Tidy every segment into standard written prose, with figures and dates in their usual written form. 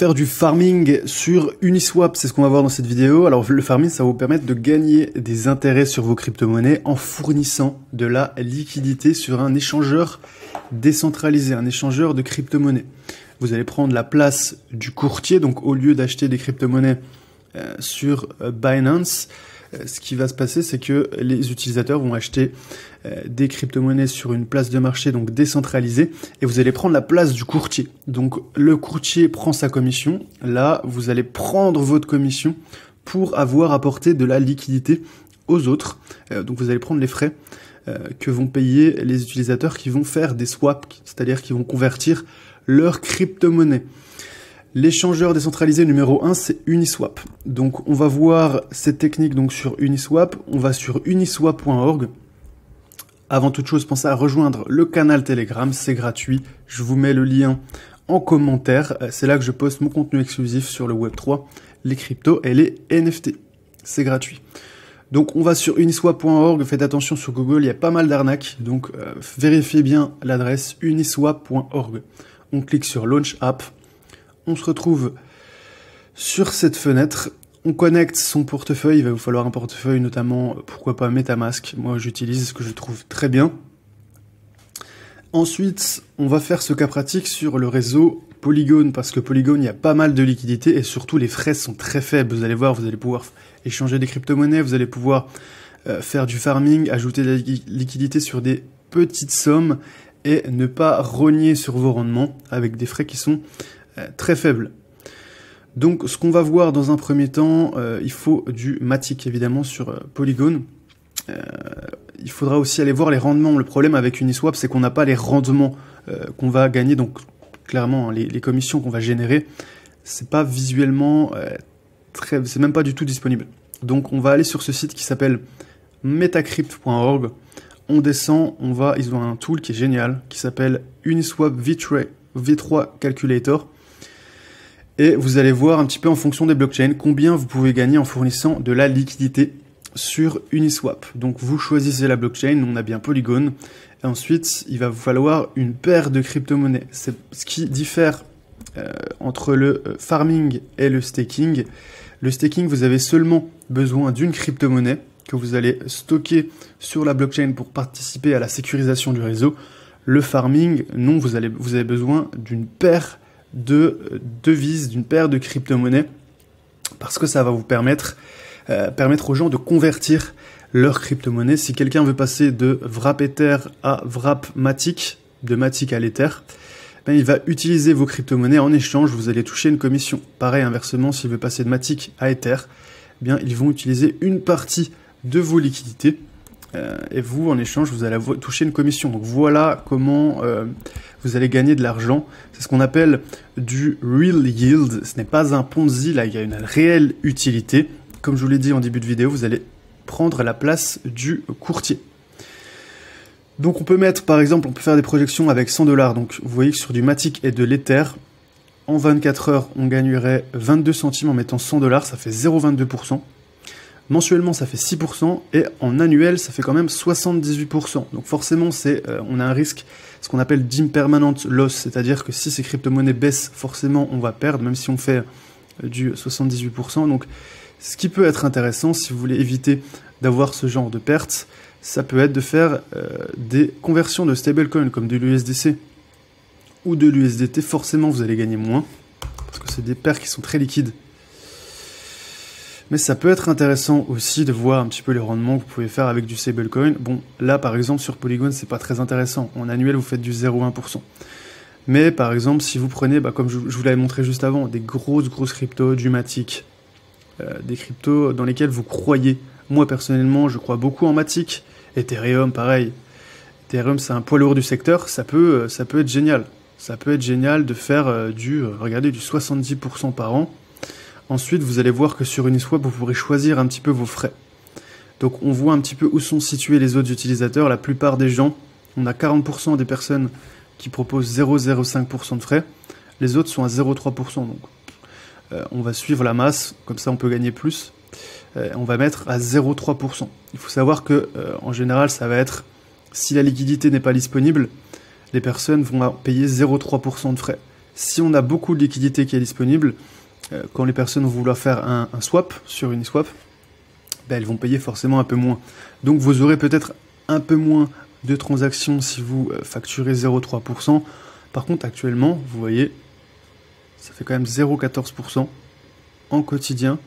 faire du farming sur Uniswap, c'est ce qu'on va voir dans cette vidéo. Alors le farming, ça va vous permettre de gagner des intérêts sur vos crypto-monnaies en fournissant de la liquidité sur un échangeur décentralisé, un échangeur de crypto-monnaies. Vous allez prendre la place du courtier, donc au lieu d'acheter des crypto-monnaies sur Binance, ce qui va se passer, c'est que les utilisateurs vont acheter des crypto-monnaies sur une place de marché donc décentralisée et vous allez prendre la place du courtier. Donc le courtier prend sa commission, là vous allez prendre votre commission pour avoir apporté de la liquidité aux autres. Donc vous allez prendre les frais que vont payer les utilisateurs qui vont faire des swaps, c'est-à-dire qui vont convertir leur crypto-monnaie. L'échangeur décentralisé numéro 1, c'est Uniswap. Donc on va voir cette technique donc sur Uniswap. On va sur uniswap.org. Avant toute chose, pensez à rejoindre le canal Telegram, c'est gratuit. Je vous mets le lien en commentaire. C'est là que je poste mon contenu exclusif sur le Web3, les cryptos et les NFT. C'est gratuit. Donc on va sur uniswap.org. Faites attention sur Google, il y a pas mal d'arnaques. Donc vérifiez bien l'adresse uniswap.org. On clique sur Launch App. On se retrouve sur cette fenêtre, on connecte son portefeuille, il va vous falloir un portefeuille notamment, pourquoi pas MetaMask, moi j'utilise ce que je trouve très bien. Ensuite, on va faire ce cas pratique sur le réseau Polygon, parce que Polygon, il y a pas mal de liquidités et surtout les frais sont très faibles. Vous allez voir, vous allez pouvoir échanger des crypto-monnaies, vous allez pouvoir faire du farming, ajouter de la liquidité sur des petites sommes et ne pas rogner sur vos rendements avec des frais qui sont très faible. Donc ce qu'on va voir dans un premier temps, il faut du Matic évidemment sur Polygon. Il faudra aussi aller voir les rendements. Le problème avec Uniswap, c'est qu'on n'a pas les rendements qu'on va gagner. Donc clairement, hein, les commissions qu'on va générer, c'est pas visuellement c'est même pas du tout disponible. Donc on va aller sur ce site qui s'appelle metacrypt.org. On descend, ils ont un tool qui est génial, qui s'appelle Uniswap V3 Calculator. Et vous allez voir un petit peu en fonction des blockchains combien vous pouvez gagner en fournissant de la liquidité sur Uniswap. Donc vous choisissez la blockchain, on a bien Polygon, et ensuite il va vous falloir une paire de crypto-monnaies. C'est ce qui diffère entre le farming et le staking. Le staking, vous avez seulement besoin d'une crypto-monnaie que vous allez stocker sur la blockchain pour participer à la sécurisation du réseau. Le farming, non, vous avez besoin d'une paire de devises, d'une paire de crypto-monnaies, parce que ça va vous permettre aux gens de convertir leur crypto-monnaie. Si quelqu'un veut passer de Wrap Ether à Wrap Matic, de Matic à l'Ether, ben il va utiliser vos crypto-monnaies. En échange, vous allez toucher une commission. Pareil, inversement, s'il veut passer de Matic à Ether, bien ils vont utiliser une partie de vos liquidités. Et vous, en échange, vous allez toucher une commission. Donc voilà comment vous allez gagner de l'argent. C'est ce qu'on appelle du real yield. Ce n'est pas un Ponzi, là il y a une réelle utilité. Comme je vous l'ai dit en début de vidéo, vous allez prendre la place du courtier. Donc on peut mettre, par exemple, on peut faire des projections avec 100$. Donc vous voyez que sur du Matic et de l'Ether, en 24 heures, on gagnerait 22 centimes en mettant 100$, ça fait 0,22%. Mensuellement, ça fait 6%, et en annuel, ça fait quand même 78%. Donc forcément, on a un risque, ce qu'on appelle d'impermanent loss, c'est-à-dire que si ces crypto-monnaies baissent, forcément, on va perdre, même si on fait du 78%. Donc, ce qui peut être intéressant, si vous voulez éviter d'avoir ce genre de pertes, ça peut être de faire des conversions de stablecoin, comme de l'USDC ou de l'USDT. Forcément, vous allez gagner moins, parce que c'est des paires qui sont très liquides. Mais ça peut être intéressant aussi de voir un petit peu les rendements que vous pouvez faire avec du stablecoin. Bon, là par exemple sur Polygon, c'est pas très intéressant. En annuel, vous faites du 0,1%. Mais par exemple, si vous prenez, comme je vous l'avais montré juste avant, des grosses cryptos, du Matic, des cryptos dans lesquels vous croyez. Moi personnellement, je crois beaucoup en Matic. Ethereum, pareil. Ethereum, c'est un poids lourd du secteur. Ça peut être génial. Ça peut être génial de faire regardez, du 70% par an. Ensuite, vous allez voir que sur Uniswap, vous pourrez choisir un petit peu vos frais. Donc, on voit un petit peu où sont situés les autres utilisateurs. La plupart des gens, on a 40% des personnes qui proposent 0,05% de frais. Les autres sont à 0,3%. Donc, on va suivre la masse. Comme ça, on peut gagner plus. On va mettre à 0,3%. Il faut savoir que, en général, ça va être, si la liquidité n'est pas disponible, les personnes vont payer 0,3% de frais. Si on a beaucoup de liquidité qui est disponible, quand les personnes vont vouloir faire un swap sur Uniswap, ben, elles vont payer forcément un peu moins. Donc vous aurez peut-être un peu moins de transactions si vous facturez 0,3%. Par contre, actuellement, vous voyez, ça fait quand même 0,14% en quotidien.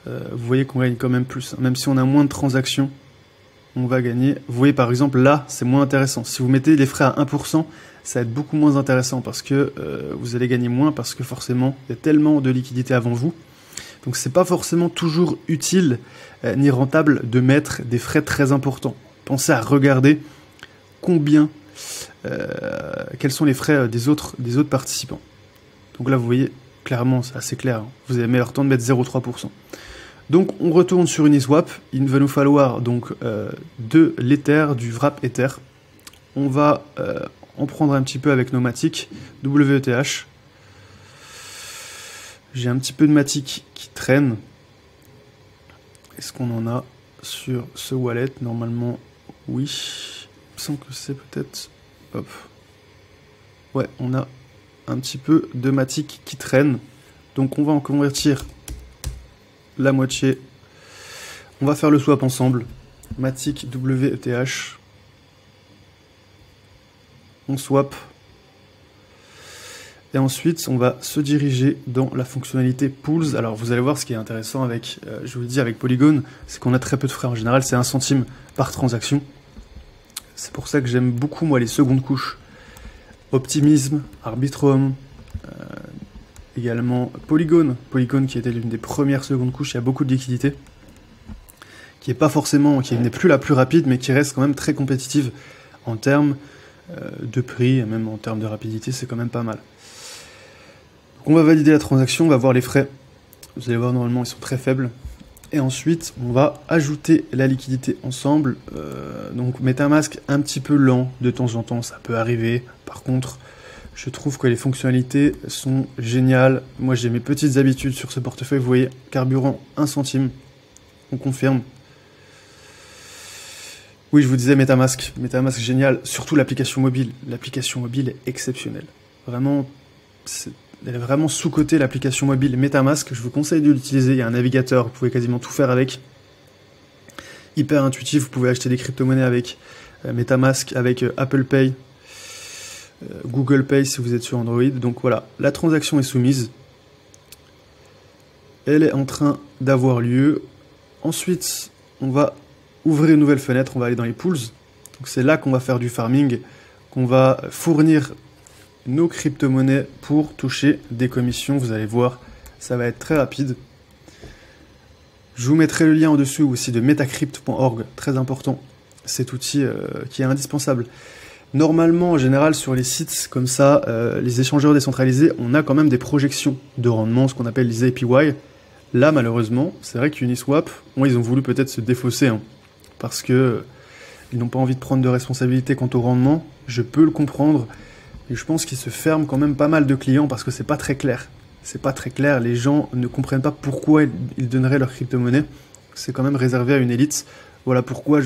Vous voyez qu'on gagne quand même plus. Même si on a moins de transactions, on va gagner. Vous voyez par exemple là, c'est moins intéressant. Si vous mettez les frais à 1%, ça va être beaucoup moins intéressant parce que vous allez gagner moins parce que forcément, il y a tellement de liquidités avant vous. Donc c'est pas forcément toujours utile ni rentable de mettre des frais très importants. Pensez à regarder combien, quels sont les frais des autres participants. Donc là, vous voyez, clairement, c'est assez clair. Hein. Vous avez meilleur temps de mettre 0,3%. Donc on retourne sur Uniswap. Il va nous falloir donc de l'Ether, du wrap Ether. On va en prendre un petit peu avec nos Matic WETH. J'ai un petit peu de Matic qui traîne. Est-ce qu'on en a sur ce wallet? Normalement, oui. Il me semble que c'est peut-être... Hop. Ouais, on a un petit peu de Matic qui traîne. Donc on va en convertir la moitié. On va faire le swap ensemble. Matic WETH. On swap. Et ensuite, on va se diriger dans la fonctionnalité Pools. Alors, vous allez voir, ce qui est intéressant avec, je vous le dis, avec Polygon, c'est qu'on a très peu de frais. En général, c'est 1 centime par transaction. C'est pour ça que j'aime beaucoup, moi, les secondes couches. Optimism, Arbitrum, également Polygon. Polygon qui était l'une des premières secondes couches, il y a beaucoup de liquidité. Qui est pas forcément, qui n'est plus la plus rapide, mais qui reste quand même très compétitive en termes de prix, et même en termes de rapidité, c'est quand même pas mal. Donc on va valider la transaction, on va voir les frais. Vous allez voir, normalement, ils sont très faibles. Et ensuite, on va ajouter la liquidité ensemble. Donc MetaMask, un petit peu lent de temps en temps, ça peut arriver. Par contre, je trouve que les fonctionnalités sont géniales. Moi, j'ai mes petites habitudes sur ce portefeuille. Vous voyez, carburant 1 centime. On confirme. Oui, je vous disais MetaMask. MetaMask, génial. Surtout l'application mobile. L'application mobile est exceptionnelle. Vraiment, elle est vraiment sous-cotée, l'application mobile MetaMask. Je vous conseille de l'utiliser. Il y a un navigateur, vous pouvez quasiment tout faire avec. Hyper intuitif, vous pouvez acheter des crypto-monnaies avec MetaMask, avec Apple Pay, Google Pay si vous êtes sur Android. Donc voilà, la transaction est soumise. Elle est en train d'avoir lieu. Ensuite, on va ouvrir une nouvelle fenêtre, on va aller dans les pools. Donc c'est là qu'on va faire du farming, qu'on va fournir nos crypto-monnaies pour toucher des commissions. Vous allez voir, ça va être très rapide. Je vous mettrai le lien en dessous aussi de metacrypt.org, très important, cet outil qui est indispensable. Normalement, en général, sur les sites comme ça, les échangeurs décentralisés, on a quand même des projections de rendement, ce qu'on appelle les APY. Là, malheureusement, c'est vrai qu'Uniswap, ils ont voulu peut-être se défausser, hein, parce que ils n'ont pas envie de prendre de responsabilité quant au rendement. Je peux le comprendre, mais je pense qu'ils se ferment quand même pas mal de clients parce que c'est pas très clair. C'est pas très clair, les gens ne comprennent pas pourquoi ils donneraient leur crypto-monnaie. C'est quand même réservé à une élite. Voilà pourquoi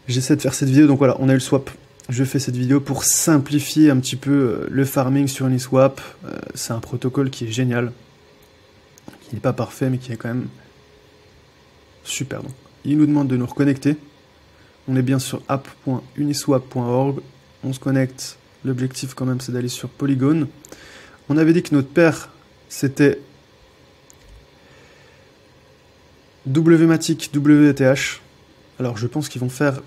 j'essaie de faire cette vidéo. Donc voilà, on a eu le swap. Je fais cette vidéo pour simplifier un petit peu le farming sur Uniswap. C'est un protocole qui est génial. Qui n'est pas parfait, mais qui est quand même super. Donc, il nous demande de nous reconnecter. On est bien sur app.uniswap.org. On se connecte. L'objectif quand même, c'est d'aller sur Polygon. On avait dit que notre paire, c'était WMatic, WETH. Alors je pense qu'ils vont faire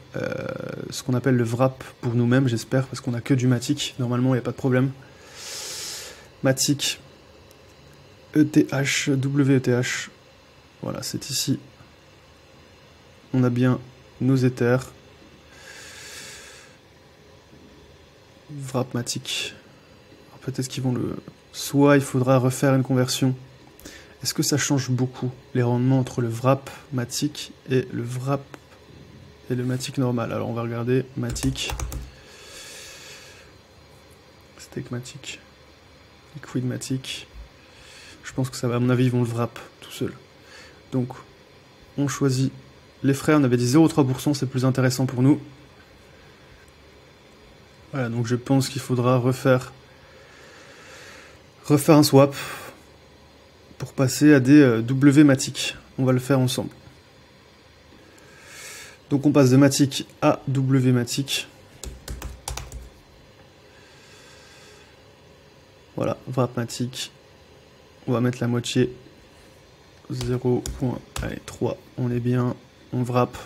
ce qu'on appelle le wrap pour nous-mêmes, j'espère, parce qu'on n'a que du Matic. Normalement, il n'y a pas de problème. Matic, ETH, WETH. Voilà, c'est ici. On a bien nos Ethers. Wrap Matic. Peut-être qu'ils vont le... Soit il faudra refaire une conversion. Est-ce que ça change beaucoup les rendements entre le wrap Matic et le wrap et le Matic normal? Alors on va regarder Matic. Stake Matic. Liquid Matic. Je pense que ça va, à mon avis, ils vont le wrap tout seul. Donc, on choisit les frais. On avait dit 0,3%, c'est plus intéressant pour nous. Voilà, donc je pense qu'il faudra refaire refaire un swap pour passer à des W-Matic. On va le faire ensemble. Donc on passe de Matic à W-Matic. Voilà, wrap Matic. On va mettre la moitié. 0.3. On est bien. On wrap.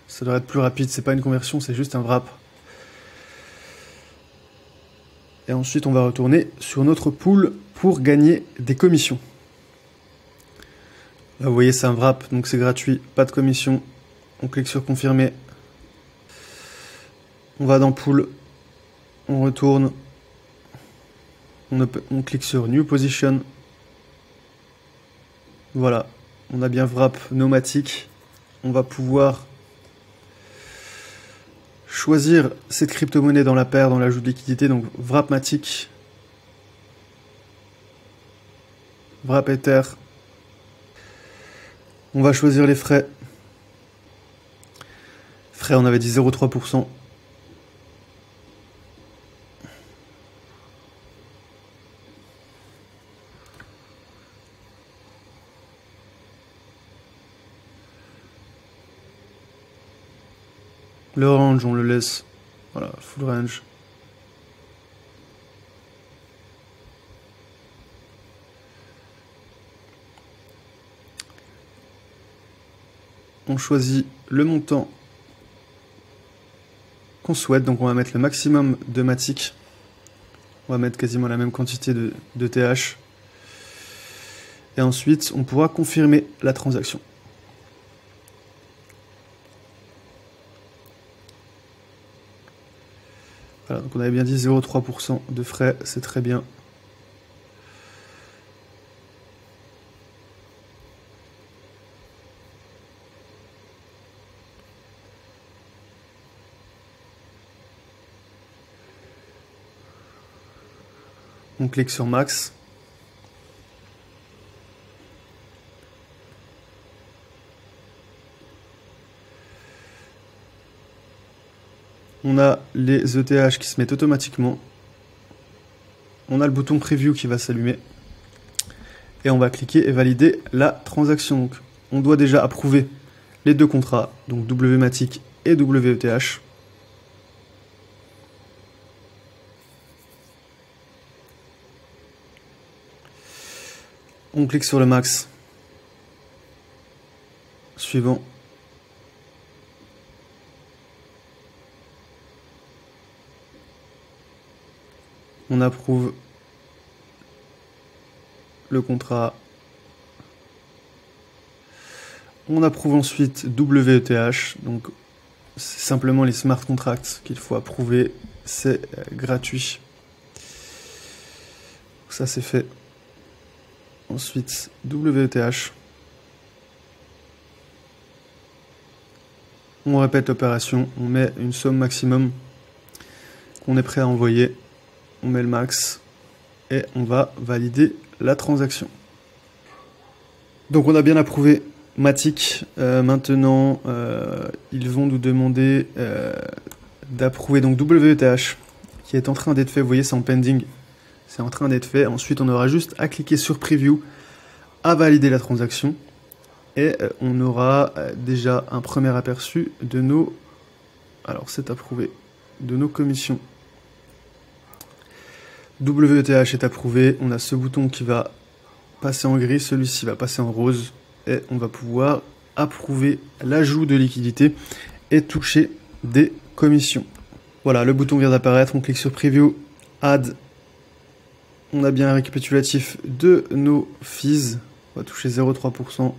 Ça devrait être plus rapide. C'est pas une conversion, c'est juste un wrap. Et ensuite, on va retourner sur notre pool pour gagner des commissions. Là, vous voyez, c'est un wrap, donc c'est gratuit, pas de commission. On clique sur confirmer. On va dans pool. On retourne. On clique sur new position. Voilà, on a bien wrap Nomatic. On va pouvoir choisir cette crypto-monnaie dans la paire, dans l'ajout de liquidité. Donc wrap Matic, wrap Ether. On va choisir les frais. Frais, on avait dit 0,3%. Le range, on le laisse. Voilà, full range. On choisit le montant qu'on souhaite. Donc on va mettre le maximum de Matic. On va mettre quasiment la même quantité de TH. Et ensuite, on pourra confirmer la transaction. Voilà, donc on avait bien dit 0,3% de frais, c'est très bien. On clique sur Max. On a les ETH qui se mettent automatiquement. On a le bouton Preview qui va s'allumer. Et on va cliquer et valider la transaction. Donc, on doit déjà approuver les deux contrats, donc WMatic et WETH. On clique sur le max. Suivant. On approuve le contrat. On approuve ensuite WETH. Donc, c'est simplement les smart contracts qu'il faut approuver. C'est gratuit. Ça, c'est fait. Ensuite, WETH. On répète l'opération. On met une somme maximum qu'on est prêt à envoyer. On met le max et on va valider la transaction. Donc on a bien approuvé Matic. Maintenant, ils vont nous demander d'approuver donc WETH qui est en train d'être fait. Vous voyez, c'est en pending. C'est en train d'être fait. Ensuite, on aura juste à cliquer sur Preview, à valider la transaction. Et on aura déjà un premier aperçu de nos... Alors, c'est approuvé. De nos commissions. WETH est approuvé, on a ce bouton qui va passer en gris, celui-ci va passer en rose et on va pouvoir approuver l'ajout de liquidité et toucher des commissions. Voilà, le bouton vient d'apparaître, on clique sur Preview, Add, on a bien un récapitulatif de nos fees, on va toucher 0,3%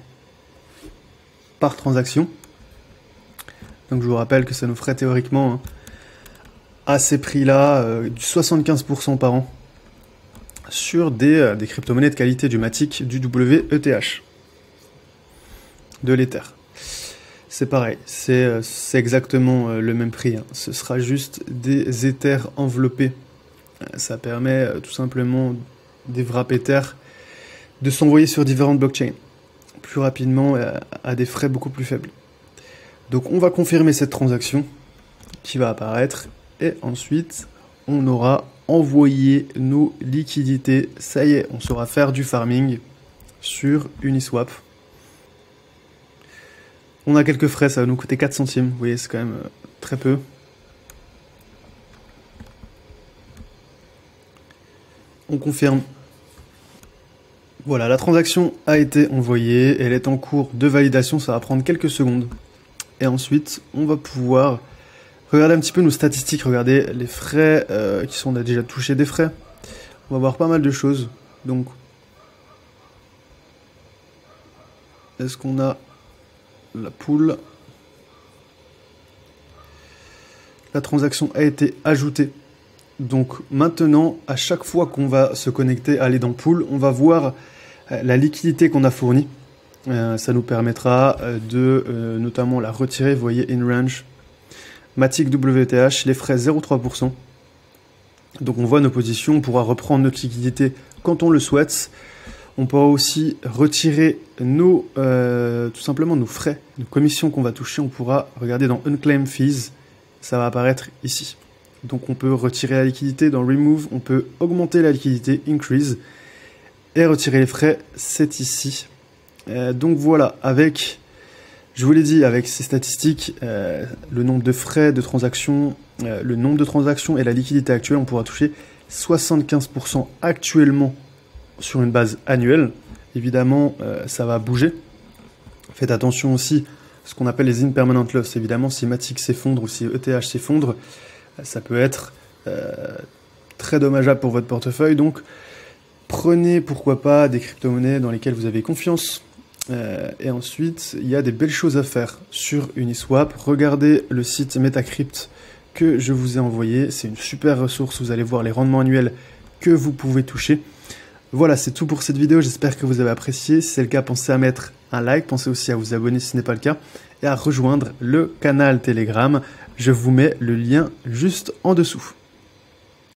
par transaction. Donc je vous rappelle que ça nous ferait théoriquement à ces prix-là, du 75% par an sur des crypto-monnaies de qualité, du Matic, du WETH, de l'Ether. C'est pareil, c'est exactement le même prix. Ce sera juste des Ethers enveloppés. Ça permet tout simplement des wrap Ether de s'envoyer sur différentes blockchains plus rapidement à des frais beaucoup plus faibles. Donc on va confirmer cette transaction qui va apparaître. Et ensuite, on aura envoyer nos liquidités. Ça y est, on saura faire du farming sur Uniswap. On a quelques frais, ça va nous coûter 4 centimes. Vous voyez, c'est quand même très peu. On confirme. Voilà, la transaction a été envoyée, elle est en cours de validation, ça va prendre quelques secondes. Et ensuite, on va pouvoir regarder un petit peu nos statistiques, regarder les frais qui sont déjà touchés des frais. On va voir pas mal de choses. Donc, est-ce qu'on a la pool? La transaction a été ajoutée. Donc maintenant, à chaque fois qu'on va se connecter, aller dans pool, on va voir la liquidité qu'on a fournie. Ça nous permettra de notamment la retirer. Vous voyez, in range, Matic WTH, les frais 0,3%. Donc on voit nos positions, on pourra reprendre notre liquidité quand on le souhaite. On pourra aussi retirer nos, tout simplement nos frais, nos commissions qu'on va toucher. On pourra regarder dans Unclaimed Fees, ça va apparaître ici. Donc on peut retirer la liquidité dans Remove, on peut augmenter la liquidité, Increase, et retirer les frais, c'est ici. Donc voilà, avec, je vous l'ai dit, avec ces statistiques, le nombre de frais de transaction, le nombre de transactions et la liquidité actuelle, on pourra toucher 75% actuellement sur une base annuelle. Évidemment, ça va bouger. Faites attention aussi à ce qu'on appelle les impermanent loss. Évidemment, si Matic s'effondre ou si ETH s'effondre, ça peut être très dommageable pour votre portefeuille. Donc, prenez pourquoi pas des crypto-monnaies dans lesquelles vous avez confiance. Et ensuite, il y a des belles choses à faire sur Uniswap. Regardez le site Metacrypt que je vous ai envoyé. C'est une super ressource. Vous allez voir les rendements annuels que vous pouvez toucher. Voilà, c'est tout pour cette vidéo. J'espère que vous avez apprécié. Si c'est le cas, pensez à mettre un like. Pensez aussi à vous abonner si ce n'est pas le cas. Et à rejoindre le canal Telegram. Je vous mets le lien juste en dessous.